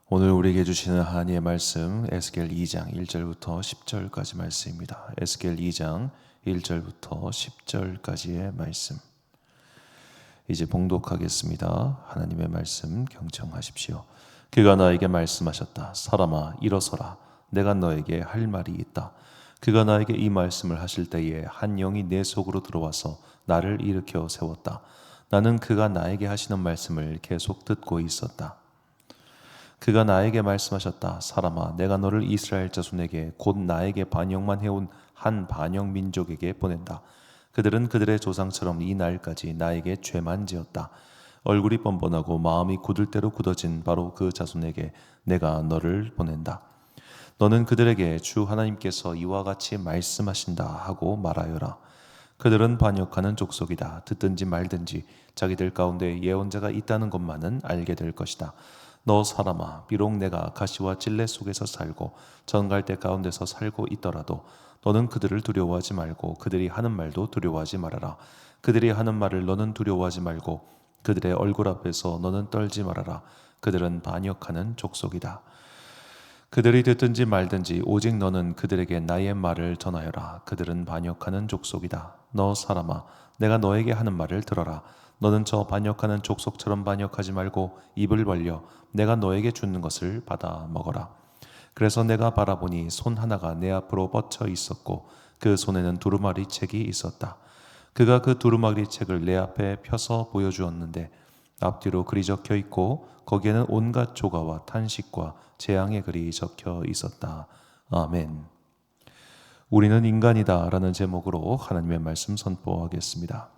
오늘 우리에게 주시는 하나님의 말씀 에스겔 2장 1절부터 10절까지 말씀입니다. 에스겔 2장 1절부터 10절까지의 말씀. 이제 봉독하겠습니다. 하나님의 말씀 경청하십시오. 그가 나에게 말씀하셨다. 사람아 일어서라. 내가 너에게 할 말이 있다. 그가 나에게 이 말씀을 하실 때에 한 영이 내 속으로 들어와서 나를 일으켜 세웠다. 나는 그가 나에게 하시는 말씀을 계속 듣고 있었다. 그가 나에게 말씀하셨다. 사람아, 내가 너를 이스라엘 자손에게 곧 나에게 반역만 해온 한 반역 민족에게 보낸다. 그들은 그들의 조상처럼 이 날까지 나에게 죄만 지었다. 얼굴이 뻔뻔하고 마음이 굳을 대로 굳어진 바로 그 자손에게 내가 너를 보낸다. 너는 그들에게 주 하나님께서 이와 같이 말씀하신다 하고 말하여라. 그들은 반역하는 족속이다. 듣든지 말든지 자기들 가운데 예언자가 있다는 것만은 알게 될 것이다. 너 사람아, 비록 내가 가시와 찔레 속에서 살고 전갈대 가운데서 살고 있더라도 너는 그들을 두려워하지 말고 그들이 하는 말도 두려워하지 말아라. 그들이 하는 말을 너는 두려워하지 말고 그들의 얼굴 앞에서 너는 떨지 말아라. 그들은 반역하는 족속이다. 그들이 듣든지 말든지 오직 너는 그들에게 나의 말을 전하여라. 그들은 반역하는 족속이다. 너 사람아, 내가 너에게 하는 말을 들어라. 너는 저 반역하는 족속처럼 반역하지 말고 입을 벌려 내가 너에게 주는 것을 받아 먹어라. 그래서 내가 바라보니 손 하나가 내 앞으로 뻗쳐 있었고 그 손에는 두루마리 책이 있었다. 그가 그 두루마리 책을 내 앞에 펴서 보여주었는데 앞뒤로 글이 적혀 있고 거기에는 온갖 조가와 탄식과 재앙의 글이 적혀 있었다. 아멘. 우리는 인간이다 라는 제목으로 하나님의 말씀 선포하겠습니다.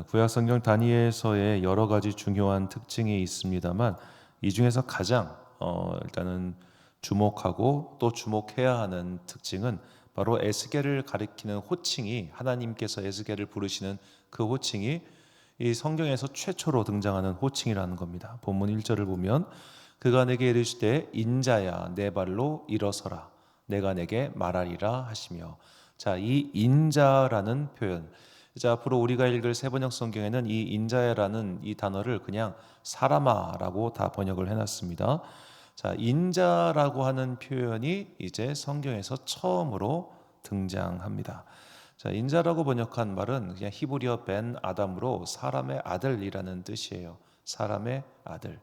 구약성경 다니엘서에 여러 가지 중요한 특징이 있습니다만 이 중에서 가장 일단은 주목하고 또 주목해야 하는 특징은 바로 에스겔을 가리키는 호칭이, 하나님께서 에스겔을 부르시는 그 호칭이 이 성경에서 최초로 등장하는 호칭이라는 겁니다. 본문 1절을 보면 그가 내게 이르시되 인자야 내 발로 일어서라 내가 내게 말하리라 하시며, 자, 이 인자라는 표현, 이제 앞으로 우리가 읽을 세번역 성경에는 이 인자야라는 이 단어를 그냥 사람아라고 다 번역을 해놨습니다. 자, 인자라고 하는 표현이 이제 성경에서 처음으로 등장합니다. 자, 인자라고 번역한 말은 그냥 히브리어 벤 아담으로 사람의 아들이라는 뜻이에요. 사람의 아들.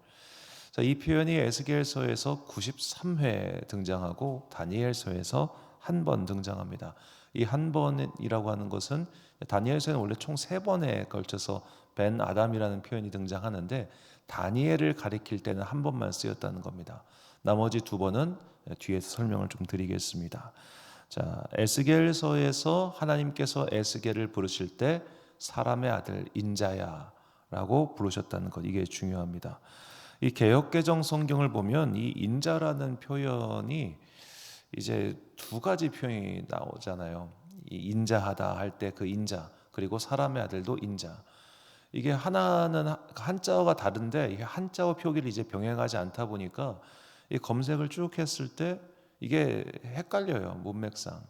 자, 이 표현이 에스겔서에서 93회 등장하고 다니엘서에서 한 번 등장합니다. 이 한 번이라고 하는 것은 다니엘서에는 원래 총 3번에 걸쳐서 벤 아담이라는 표현이 등장하는데 다니엘을 가리킬 때는 한 번만 쓰였다는 겁니다. 나머지 2번은 뒤에서 설명을 좀 드리겠습니다. 자, 에스겔서에서 하나님께서 에스겔을 부르실 때 사람의 아들 인자야라고 부르셨다는 것, 이게 중요합니다. 이 개역개정 성경을 보면 이 인자라는 표현이 이제 2가지 표현이 나오잖아요. 이 인자하다 할 때 그 인자, 그리고 사람의 아들도 인자. 이게 하나는 한자어가 다른데 이게 한자어 표기를 이제 병행하지 않다 보니까 이 검색을 쭉 했을 때 이게 헷갈려요, 문맥상.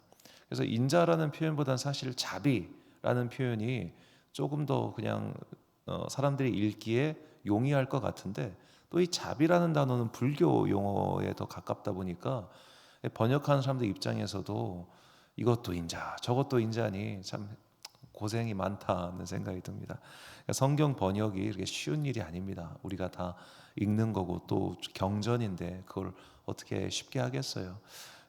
그래서 인자라는 표현보다는 사실 자비라는 표현이 조금 더 그냥 사람들이 읽기에 용이할 것 같은데, 또 이 자비라는 단어는 불교 용어에 더 가깝다 보니까 번역하는 사람들 입장에서도 이것도 인자, 저것도 인자니 참 고생이 많다는 생각이 듭니다. 그러니까 성경 번역이 이렇게 쉬운 일이 아닙니다. 우리가 다 읽는 거고 또 경전인데 그걸 어떻게 쉽게 하겠어요.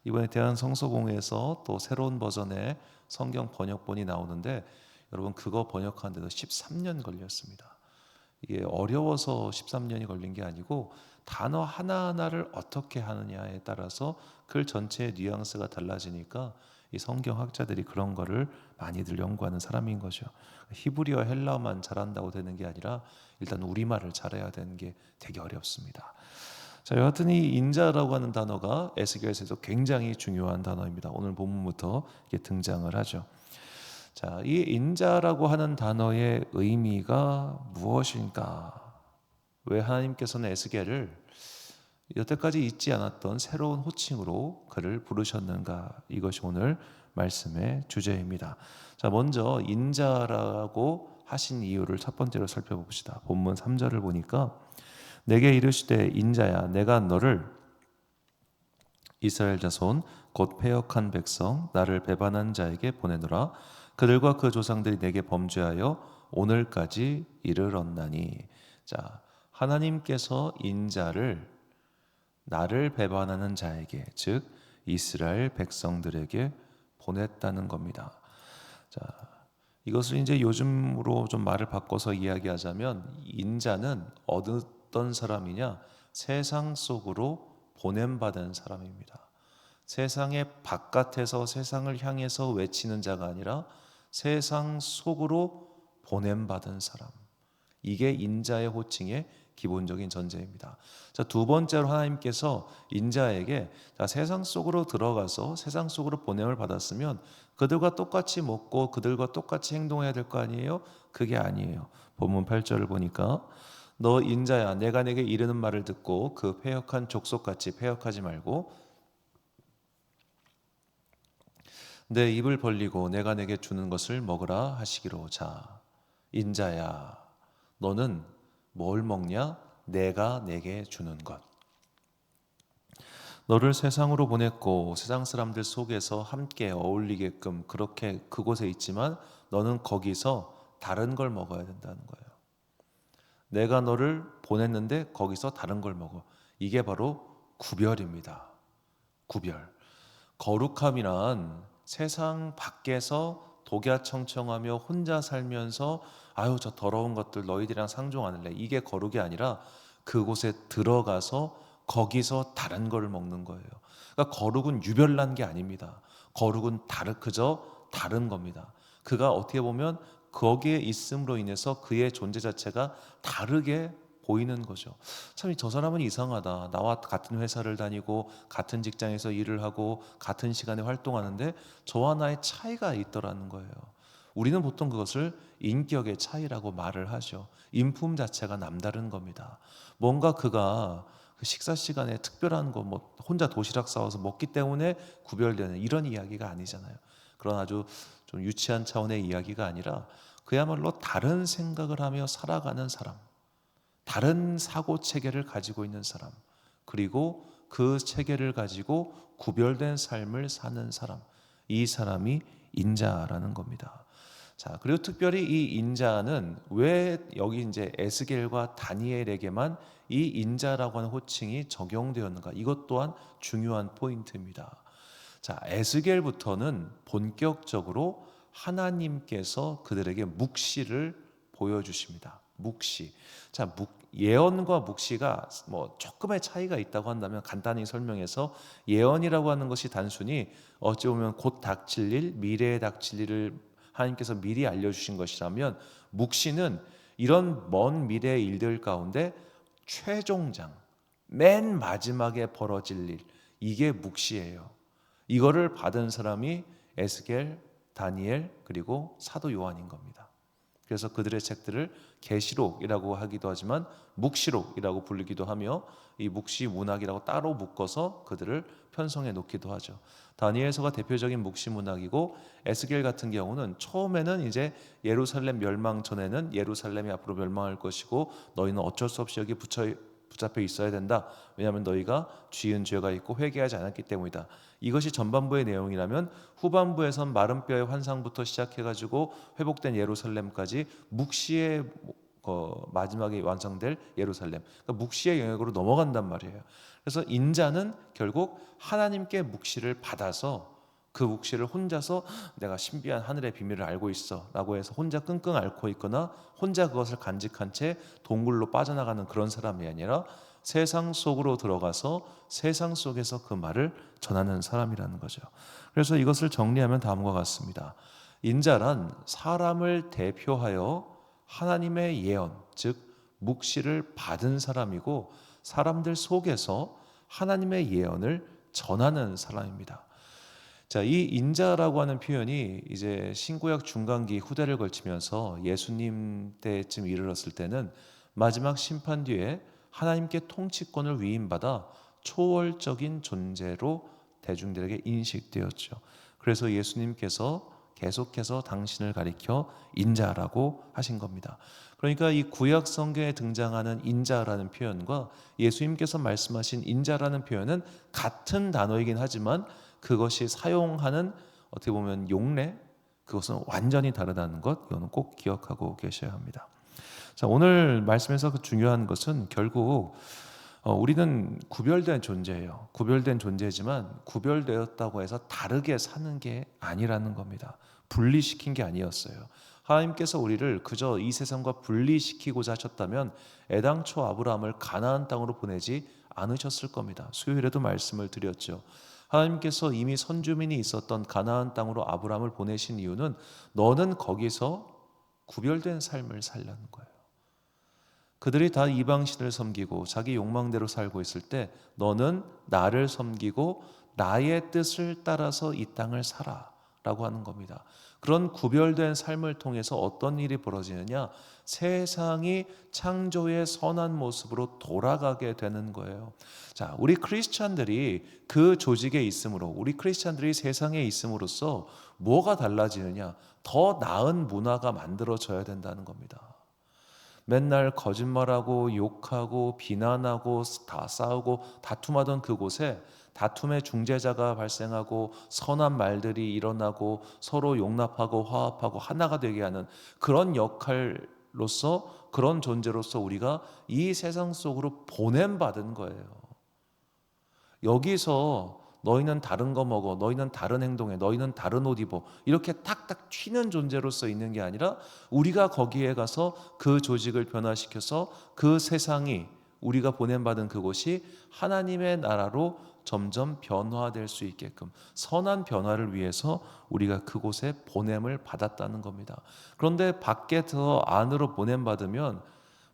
이번에 대한성서공회에서 또 새로운 버전의 성경 번역본이 나오는데 여러분, 그거 번역하는데도 13년 걸렸습니다. 이게 어려워서 13년이 걸린 게 아니고 단어 하나하나를 어떻게 하느냐에 따라서 글 전체의 뉘앙스가 달라지니까 이 성경학자들이 그런 거를 많이들 연구하는 사람인 거죠. 히브리어 헬라어만 잘한다고 되는 게 아니라 일단 우리말을 잘해야 되는 게 되게 어렵습니다. 자, 여하튼 이 인자라고 하는 단어가 에스겔서에서 굉장히 중요한 단어입니다. 오늘 본문부터 이게 등장을 하죠. 자, 이 인자라고 하는 단어의 의미가 무엇인가? 왜 하나님께서는 에스겔을 여태까지 있지 않았던 새로운 호칭으로 그를 부르셨는가? 이것이 오늘 말씀의 주제입니다. 자, 먼저 인자라고 하신 이유를 첫 번째로 살펴봅시다. 본문 3절을 보니까 내게 이르시되 인자야 내가 너를 이스라엘 자손 곧 패역한 백성 나를 배반한 자에게 보내노라. 그들과 그 조상들이 내게 범죄하여 오늘까지 이르렀나니. 자, 하나님께서 인자를 나를 배반하는 자에게, 즉 이스라엘 백성들에게 보냈다는 겁니다. 자, 이것을 이제 요즘으로 좀 말을 바꿔서 이야기하자면 인자는 어떤 사람이냐? 세상 속으로 보냄받은 사람입니다. 세상의 바깥에서 세상을 향해서 외치는 자가 아니라 세상 속으로 보냄받은 사람. 이게 인자의 호칭의 기본적인 전제입니다. 자, 두 번째로 하나님께서 인자에게 세상 속으로 들어가서 세상 속으로 보냄을 받았으면 그들과 똑같이 먹고 그들과 똑같이 행동해야 될 거 아니에요? 그게 아니에요. 본문 8절을 보니까 너 인자야 내가 내게 이르는 말을 듣고 그 패역한 족속같이 패역하지 말고 내 입을 벌리고 내가 내게 주는 것을 먹으라 하시기로. 자, 인자야 너는 뭘 먹냐? 내가 내게 주는 것. 너를 세상으로 보냈고 세상 사람들 속에서 함께 어울리게끔 그렇게 그곳에 있지만 너는 거기서 다른 걸 먹어야 된다는 거예요. 내가 너를 보냈는데 거기서 다른 걸 먹어. 이게 바로 구별입니다. 구별. 거룩함이란 세상 밖에서 독야청청하며 혼자 살면서 아유 저 더러운 것들 너희들이랑 상종 안 할래. 이게 거룩이 아니라 그곳에 들어가서 거기서 다른 걸 먹는 거예요. 그러니까 거룩은 유별난 게 아닙니다. 거룩은 그저 다른 겁니다. 그가 어떻게 보면 거기에 있음으로 인해서 그의 존재 자체가 다르게 보이는 거죠. 참 저 사람은 이상하다. 나와 같은 회사를 다니고 같은 직장에서 일을 하고 같은 시간에 활동하는데 저와 나의 차이가 있더라는 거예요. 우리는 보통 그것을 인격의 차이라고 말을 하죠. 인품 자체가 남다른 겁니다. 뭔가 그가 그 식사 시간에 특별한 거 뭐 혼자 도시락 싸워서 먹기 때문에 구별되는 이런 이야기가 아니잖아요. 그런 아주 좀 유치한 차원의 이야기가 아니라 그야말로 다른 생각을 하며 살아가는 사람, 다른 사고 체계를 가지고 있는 사람, 그리고 그 체계를 가지고 구별된 삶을 사는 사람, 이 사람이 인자라는 겁니다. 자, 그리고 특별히 이 인자는 왜 여기 이제 에스겔과 다니엘에게만 이 인자라고 하는 호칭이 적용되었는가? 이것 또한 중요한 포인트입니다. 자, 에스겔부터는 본격적으로 하나님께서 그들에게 묵시를 보여주십니다. 묵시. 자, 예언과 묵시가 뭐 조금의 차이가 있다고 한다면 간단히 설명해서 예언이라고 하는 것이 단순히 어찌 보면 곧 닥칠 일, 미래에 닥칠 일을 하나님께서 미리 알려주신 것이라면 묵시는 이런 먼 미래의 일들 가운데 최종장, 맨 마지막에 벌어질 일, 이게 묵시예요. 이거를 받은 사람이 에스겔, 다니엘 그리고 사도 요한인 겁니다. 그래서 그들의 책들을 계시록이라고 하기도 하지만 묵시록이라고 부르기도 하며 이 묵시 문학이라고 따로 묶어서 그들을 편성해 놓기도 하죠. 다니엘서가 대표적인 묵시 문학이고 에스겔 같은 경우는 처음에는 이제 예루살렘 멸망 전에는 예루살렘이 앞으로 멸망할 것이고 너희는 어쩔 수 없이 여기 붙잡혀 있어야 된다. 왜냐하면 너희가 지은 죄가 있고 회개하지 않았기 때문이다. 이것이 전반부의 내용이라면 후반부에선 마른 뼈의 환상부터 시작해가지고 회복된 예루살렘까지 묵시의 마지막에 완성될 예루살렘, 그러니까 묵시의 영역으로 넘어간단 말이에요. 그래서 인자는 결국 하나님께 묵시를 받아서 그 묵시를 혼자서 내가 신비한 하늘의 비밀을 알고 있어 라고 해서 혼자 끙끙 앓고 있거나 혼자 그것을 간직한 채 동굴로 빠져나가는 그런 사람이 아니라 세상 속으로 들어가서 세상 속에서 그 말을 전하는 사람이라는 거죠. 그래서 이것을 정리하면 다음과 같습니다. 인자란 사람을 대표하여 하나님의 예언, 즉 묵시를 받은 사람이고 사람들 속에서 하나님의 예언을 전하는 사람입니다. 자, 이 인자라고 하는 표현이 이제 신구약 중간기 후대를 걸치면서 예수님 때쯤 이르렀을 때는 마지막 심판 뒤에 하나님께 통치권을 위임받아 초월적인 존재로 대중들에게 인식되었죠. 그래서 예수님께서 계속해서 당신을 가리켜 인자라고 하신 겁니다. 그러니까 이 구약 성경에 등장하는 인자라는 표현과 예수님께서 말씀하신 인자라는 표현은 같은 단어이긴 하지만 그것이 사용하는 어떻게 보면 용례, 그것은 완전히 다르다는 것, 이거는 꼭 기억하고 계셔야 합니다. 자, 오늘 말씀에서 그 중요한 것은 결국 우리는 구별된 존재예요. 구별된 존재지만 구별되었다고 해서 다르게 사는 게 아니라는 겁니다. 분리시킨 게 아니었어요. 하나님께서 우리를 그저 이 세상과 분리시키고자 하셨다면 애당초 아브라함을 가나안 땅으로 보내지 않으셨을 겁니다. 수요일에도 말씀을 드렸죠. 하나님께서 이미 선주민이 있었던 가나안 땅으로 아브라함을 보내신 이유는 너는 거기서 구별된 삶을 살라는 거예요. 그들이 다 이방신을 섬기고 자기 욕망대로 살고 있을 때 너는 나를 섬기고 나의 뜻을 따라서 이 땅을 살아라고 하는 겁니다. 그런 구별된 삶을 통해서 어떤 일이 벌어지느냐? 세상이 창조의 선한 모습으로 돌아가게 되는 거예요. 자, 우리 크리스찬들이 그 조직에 있음으로, 우리 크리스찬들이 세상에 있음으로써 뭐가 달라지느냐? 더 나은 문화가 만들어져야 된다는 겁니다. 맨날 거짓말하고 욕하고 비난하고 다 싸우고 다툼하던 그곳에 다툼의 중재자가 발생하고 선한 말들이 일어나고 서로 용납하고 화합하고 하나가 되게 하는 그런 역할로서, 그런 존재로서 우리가 이 세상 속으로 보냄받은 거예요. 여기서 너희는 다른 거 먹어, 너희는 다른 행동해, 너희는 다른 옷 입어, 이렇게 탁탁 튀는 존재로서 있는 게 아니라 우리가 거기에 가서 그 조직을 변화시켜서 그 세상이, 우리가 보냄받은 그곳이 하나님의 나라로 점점 변화될 수 있게끔 선한 변화를 위해서 우리가 그곳에 보냄을 받았다는 겁니다. 그런데 밖에서 안으로 보냄받으면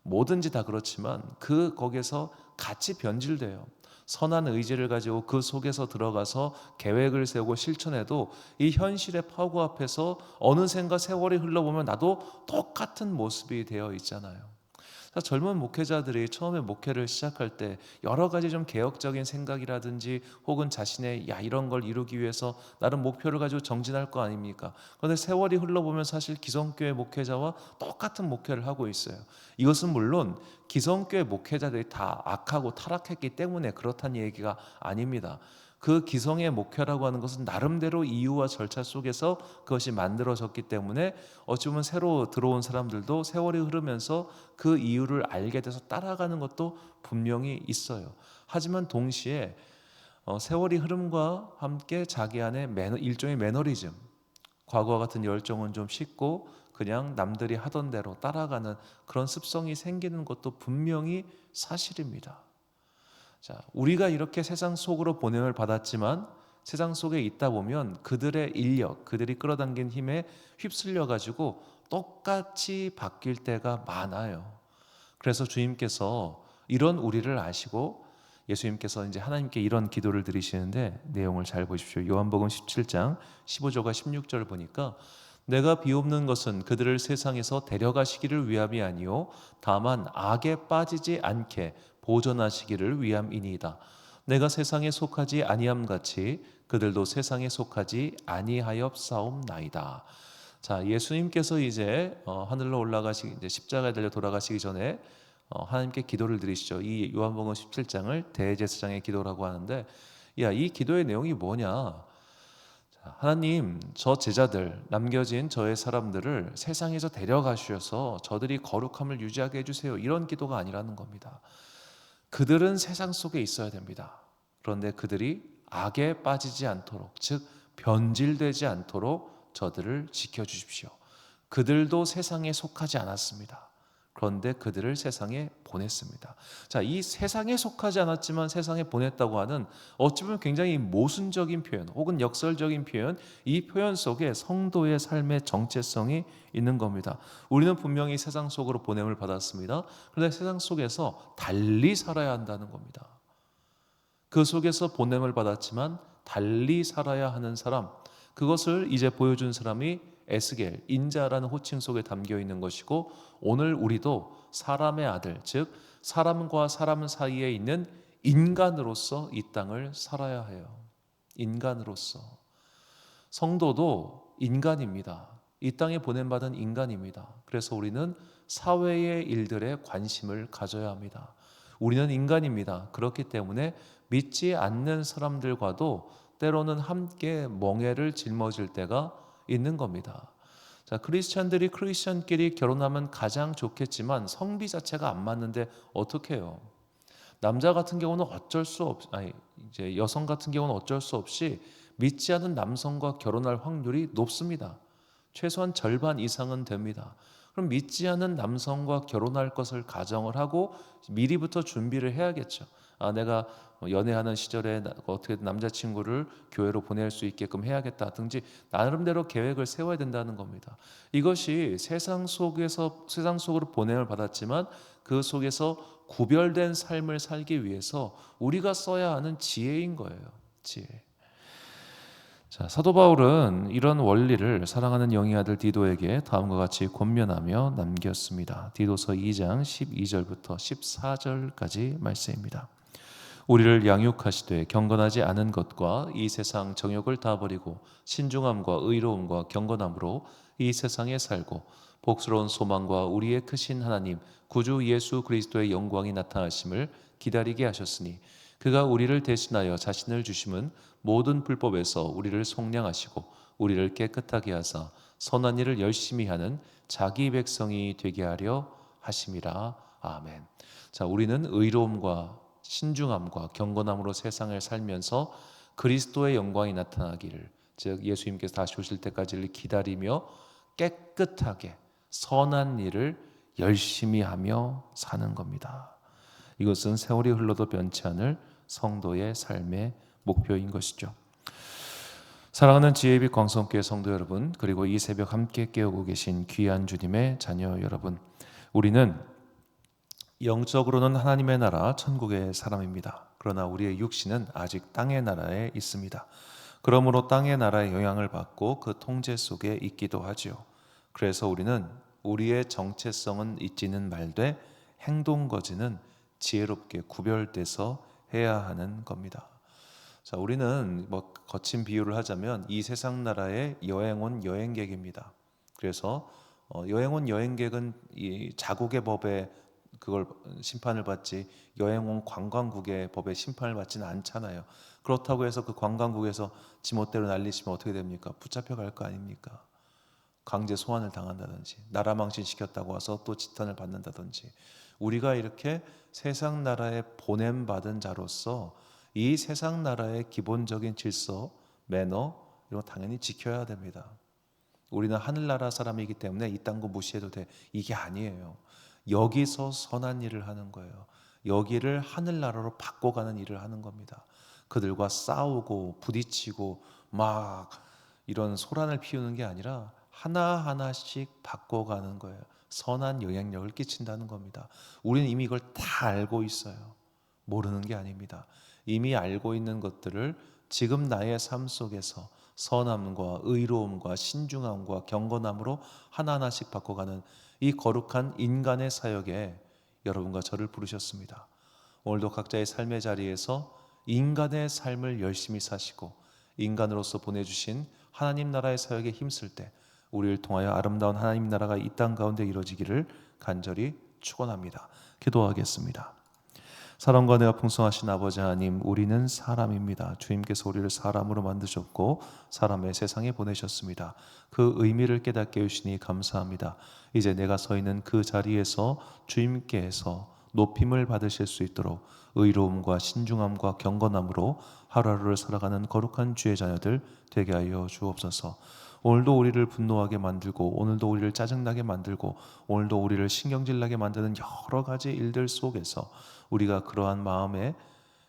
뭐든지 다 그렇지만 거기에서 같이 변질돼요. 선한 의지를 가지고 그 속에서 들어가서 계획을 세우고 실천해도 이 현실의 파고 앞에서 어느샌가 세월이 흘러보면 나도 똑같은 모습이 되어 있잖아요. 젊은 목회자들이 처음에 목회를 시작할 때 여러 가지 좀 개혁적인 생각이라든지 혹은 자신의 이런 걸 이루기 위해서 나름 목표를 가지고 정진할 거 아닙니까? 그런데 세월이 흘러보면 사실 기성교회 목회자와 똑같은 목회를 하고 있어요. 이것은 물론 기성교회 목회자들이 다 악하고 타락했기 때문에 그렇다는 얘기가 아닙니다. 그 기성의 목회라고 하는 것은 나름대로 이유와 절차 속에서 그것이 만들어졌기 때문에 어찌 보면 새로 들어온 사람들도 세월이 흐르면서 그 이유를 알게 돼서 따라가는 것도 분명히 있어요. 하지만 동시에 세월이 흐름과 함께 자기 안에 일종의 매너리즘, 과거와 같은 열정은 좀 식고 그냥 남들이 하던 대로 따라가는 그런 습성이 생기는 것도 분명히 사실입니다. 자, 우리가 이렇게 세상 속으로 보냄을 받았지만 세상 속에 있다 보면 그들의 인력, 그들이 끌어당긴 힘에 휩쓸려 가지고 똑같이 바뀔 때가 많아요. 그래서 주님께서 이런 우리를 아시고 예수님께서 이제 하나님께 이런 기도를 드리시는데 내용을 잘 보십시오. 요한복음 17장 15절과 16절 보니까 내가 비옵는 것은 그들을 세상에서 데려가시기를 위함이 아니요 다만 악에 빠지지 않게 보존하시기를 위함이니이다. 내가 세상에 속하지 아니함같이 그들도 세상에 속하지 아니하였사옵나이다. 자, 예수님께서 이제 하늘로 올라가시기, 이제 십자가에 달려 돌아가시기 전에 하나님께 기도를 드리시죠. 이 요한복음 17장을 대제사장의 기도라고 하는데, 이 기도의 내용이 뭐냐? 하나님, 저 제자들, 남겨진 저의 사람들을 세상에서 데려가셔서 저들이 거룩함을 유지하게 해주세요. 이런 기도가 아니라는 겁니다. 그들은 세상 속에 있어야 됩니다. 그런데 그들이 악에 빠지지 않도록, 즉 변질되지 않도록 저들을 지켜주십시오. 그들도 세상에 속하지 않았습니다. 그런데 그들을 세상에 보냈습니다. 자, 이 세상에 속하지 않았지만 세상에 보냈다고 하는 어찌 보면 굉장히 모순적인 표현 혹은 역설적인 표현, 이 표현 속에 성도의 삶의 정체성이 있는 겁니다. 우리는 분명히 세상 속으로 보냄을 받았습니다. 그런데 세상 속에서 달리 살아야 한다는 겁니다. 그 속에서 보냄을 받았지만 달리 살아야 하는 사람, 그것을 이제 보여준 사람이 에스겔, 인자라는 호칭 속에 담겨 있는 것이고, 오늘 우리도 사람의 아들, 즉 사람과 사람 사이에 있는 인간으로서 이 땅을 살아야 해요. 인간으로서. 성도도 인간입니다. 이 땅에 보냄받은 인간입니다. 그래서 우리는 사회의 일들에 관심을 가져야 합니다. 우리는 인간입니다. 그렇기 때문에 믿지 않는 사람들과도 때로는 함께 멍에를 짊어질 때가 있는 겁니다. 자, 크리스천끼리 결혼하면 가장 좋겠지만 성비 자체가 안 맞는데 어떻게 해요? 남자 같은 경우는 이제 여성 같은 경우는 어쩔 수 없이 믿지 않은 남성과 결혼할 확률이 높습니다. 최소한 절반 이상은 됩니다. 그럼 믿지 않은 남성과 결혼할 것을 가정을 하고 미리부터 준비를 해야겠죠. 내가 연애하는 시절에 어떻게든 남자친구를 교회로 보낼 수 있게끔 해야겠다든지 나름대로 계획을 세워야 된다는 겁니다. 이것이 세상 속으로 보냄을 받았지만 그 속에서 구별된 삶을 살기 위해서 우리가 써야 하는 지혜인 거예요. 지혜. 자, 사도 바울은 이런 원리를 사랑하는 영의 아들 디도에게 다음과 같이 권면하며 남겼습니다. 디도서 2장 12절부터 14절까지 말씀입니다. 우리를 양육하시되 경건하지 않은 것과 이 세상 정욕을 다 버리고 신중함과 의로움과 경건함으로 이 세상에 살고 복스러운 소망과 우리의 크신 하나님 구주 예수 그리스도의 영광이 나타나심을 기다리게 하셨으니 그가 우리를 대신하여 자신을 주심은 모든 불법에서 우리를 속량하시고 우리를 깨끗하게 하사 선한 일을 열심히 하는 자기 백성이 되게 하려 하심이라. 아멘. 자, 우리는 의로움과 신중함과 경건함으로 세상을 살면서 그리스도의 영광이 나타나기를, 즉 예수님께서 다시 오실 때까지를 기다리며 깨끗하게 선한 일을 열심히 하며 사는 겁니다. 이것은 세월이 흘러도 변치 않을 성도의 삶의 목표인 것이죠. 사랑하는 지혜빛 광성교회 성도 여러분, 그리고 이 새벽 함께 깨우고 계신 귀한 주님의 자녀 여러분, 우리는 영적으로는 하나님의 나라 천국의 사람입니다. 그러나 우리의 육신은 아직 땅의 나라에 있습니다. 그러므로 땅의 나라의 영향을 받고 그 통제 속에 있기도 하지요. 그래서 우리는 우리의 정체성은 잊지는 말되 행동 거지는 지혜롭게 구별돼서 해야 하는 겁니다. 자, 우리는 거친 비유를 하자면 이 세상 나라에 여행 온 여행객입니다. 그래서 여행 온 여행객은 이 자국의 법에 그걸 심판을 받지 여행 온 관광국의 법에 심판을 받지는 않잖아요. 그렇다고 해서 그 관광국에서 지멋대로 날리시면 어떻게 됩니까? 붙잡혀갈 거 아닙니까? 강제 소환을 당한다든지 나라 망신시켰다고 와서 또 지탄을 받는다든지, 우리가 이렇게 세상 나라에 보냄받은 자로서 이 세상 나라의 기본적인 질서, 매너 이런 거 당연히 지켜야 됩니다. 우리는 하늘나라 사람이기 때문에 이딴 거 무시해도 돼, 이게 아니에요. 여기서 선한 일을 하는 거예요. 여기를 하늘나라로 바꿔가는 일을 하는 겁니다. 그들과 싸우고 부딪히고 막 이런 소란을 피우는 게 아니라 하나하나씩 바꿔가는 거예요. 선한 영향력을 끼친다는 겁니다. 우리는 이미 이걸 다 알고 있어요. 모르는 게 아닙니다. 이미 알고 있는 것들을 지금 나의 삶 속에서 선함과 의로움과 신중함과 경건함으로 하나하나씩 바꿔가는 이 거룩한 인간의 사역에 여러분과 저를 부르셨습니다. 오늘도 각자의 삶의 자리에서 인간의 삶을 열심히 사시고 인간으로서 보내주신 하나님 나라의 사역에 힘쓸 때 우리를 통하여 아름다운 하나님 나라가 이 땅 가운데 이루어지기를 간절히 축원합니다. 기도하겠습니다. 사랑과 은혜가 풍성하신 아버지 하나님, 우리는 사람입니다. 주님께서 우리를 사람으로 만드셨고 사람의 세상에 보내셨습니다. 그 의미를 깨닫게 해주시니 감사합니다. 이제 내가 서 있는 그 자리에서 주님께서 높임을 받으실 수 있도록 의로움과 신중함과 경건함으로 하루하루를 살아가는 거룩한 주의 자녀들 되게 하여 주옵소서. 오늘도 우리를 분노하게 만들고 오늘도 우리를 짜증나게 만들고 오늘도 우리를 신경질나게 만드는 여러 가지 일들 속에서 우리가 그러한 마음에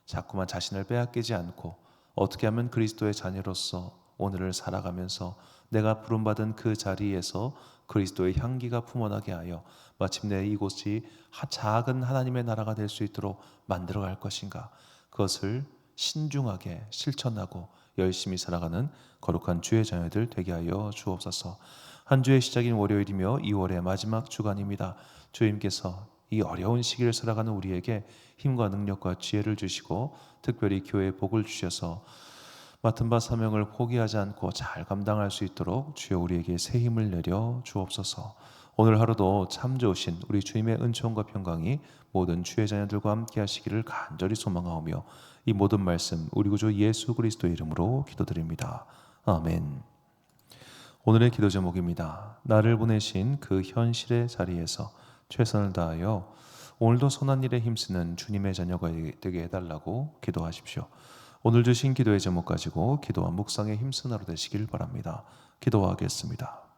자꾸만 자신을 빼앗기지 않고 어떻게 하면 그리스도의 자녀로서 오늘을 살아가면서 내가 부름받은 그 자리에서 그리스도의 향기가 품어나게 하여 마침내 이곳이 작은 하나님의 나라가 될 수 있도록 만들어갈 것인가, 그것을 신중하게 실천하고 열심히 살아가는 거룩한 주의 자녀들 되게 하여 주옵소서. 한 주의 시작인 월요일이며 2월의 마지막 주간입니다. 주님께서 이 어려운 시기를 살아가는 우리에게 힘과 능력과 지혜를 주시고 특별히 교회에 복을 주셔서 맡은 바 사명을 포기하지 않고 잘 감당할 수 있도록 주여 우리에게 새 힘을 내려 주옵소서. 오늘 하루도 참 좋으신 우리 주님의 은총과 평강이 모든 주의 자녀들과 함께 하시기를 간절히 소망하오며 이 모든 말씀 우리 구주 예수 그리스도의 이름으로 기도드립니다. 아멘. 오늘의 기도 제목입니다. 나를 보내신 그 현실의 자리에서 최선을 다하여 오늘도 선한 일에 힘쓰는 주님의 자녀가 되게 해달라고 기도하십시오. 오늘 주신 기도의 제목 가지고 기도와 묵상에 힘쓰는 하루 되시길 바랍니다. 기도하겠습니다.